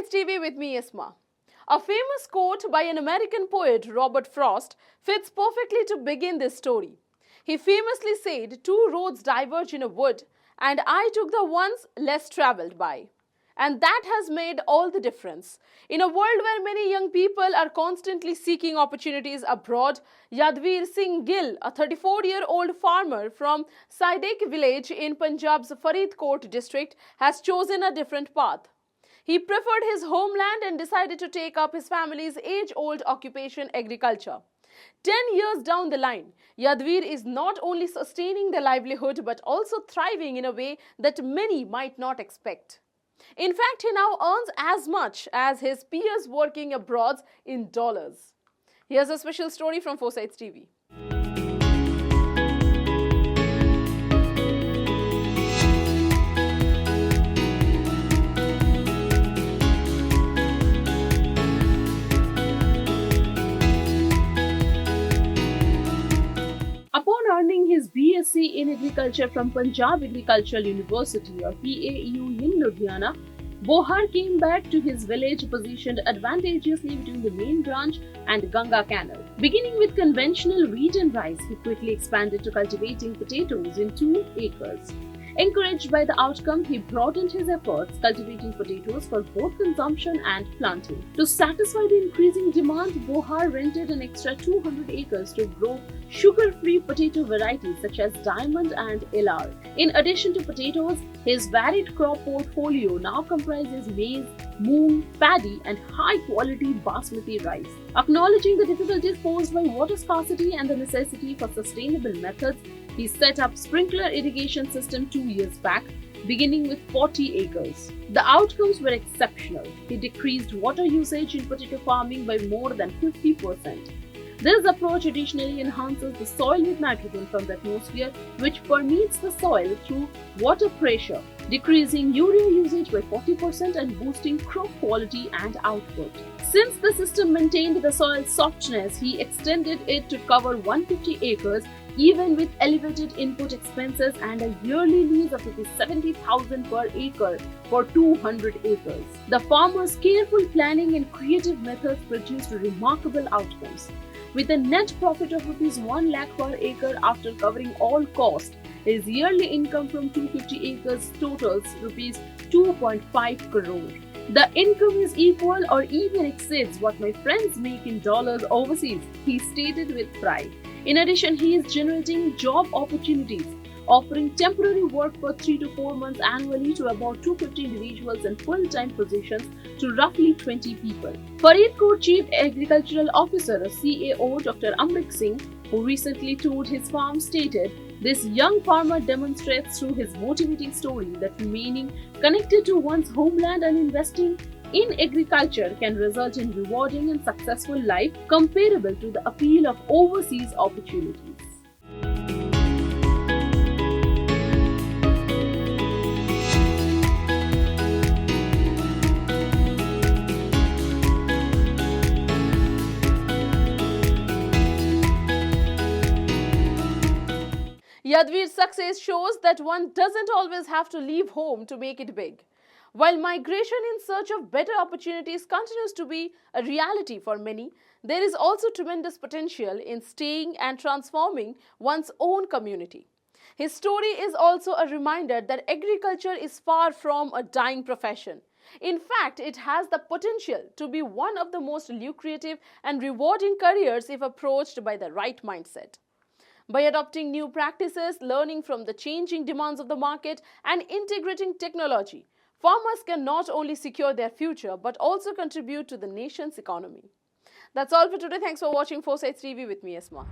Foresights TV with me, Isma. A famous quote by an American poet, Robert Frost, fits perfectly to begin this story. He famously said, "Two roads diverge in a wood, and I took the ones less traveled by." And that has made all the difference. In a world where many young people are constantly seeking opportunities abroad, Yadveer Singh Gill, a 34-year-old farmer from Saidek village in Punjab's Faridkot district, has chosen a different path. He preferred his homeland and decided to take up his family's age-old occupation, agriculture. 10 years down the line, Yadveer is not only sustaining their livelihood but also thriving in a way that many might not expect. In fact, he now earns as much as his peers working abroad in dollars. Here's a special story from Foresights TV. Upon earning his BSc in Agriculture from Punjab Agricultural University or PAU in Ludhiana, Bohar came back to his village positioned advantageously between the main branch and Ganga Canal. Beginning with conventional wheat and rice, he quickly expanded to cultivating potatoes in 2 acres. Encouraged by the outcome, he broadened his efforts, cultivating potatoes for both consumption and planting. To satisfy the increasing demand, Bohar rented an extra 200 acres to grow sugar-free potato varieties such as Diamond and LR. In addition to potatoes, his varied crop portfolio now comprises maize, moong, paddy and high-quality basmati rice. Acknowledging the difficulties posed by water scarcity and the necessity for sustainable methods, he set up sprinkler irrigation system 2 years back, beginning with 40 acres. The outcomes were exceptional. He decreased water usage in potato farming by more than 50%. This approach additionally enhances the soil with nitrogen from the atmosphere, which permeates the soil through water pressure, decreasing urea usage by 40% and boosting crop quality and output. Since the system maintained the soil softness, he extended it to cover 150 acres even with elevated input expenses and a yearly lease of ₹70,000 per acre for 200 acres. The farmer's careful planning and creative methods produced remarkable outcomes. With a net profit of ₹1 lakh per acre after covering all costs, his yearly income from 250 acres totals ₹2.5 crore. The income is equal or even exceeds what my friends make in dollars overseas, he stated with pride. In addition, he is generating job opportunities, offering temporary work for 3 to 4 months annually to about 250 individuals and full-time positions to roughly 20 people. Faridkot Chief Agricultural Officer or CAO Dr. Amrik Singh, who recently toured his farm, stated, "This young farmer demonstrates through his motivating story that remaining connected to one's homeland and investing in agriculture can result in rewarding and successful life comparable to the appeal of overseas opportunities." Yadveer's success shows that one doesn't always have to leave home to make it big. While migration in search of better opportunities continues to be a reality for many, there is also tremendous potential in staying and transforming one's own community. His story is also a reminder that agriculture is far from a dying profession. In fact, it has the potential to be one of the most lucrative and rewarding careers if approached by the right mindset. By adopting new practices, learning from the changing demands of the market, and integrating technology, farmers can not only secure their future but also contribute to the nation's economy. That's all for today. Thanks for watching Foresights TV with me, Isma.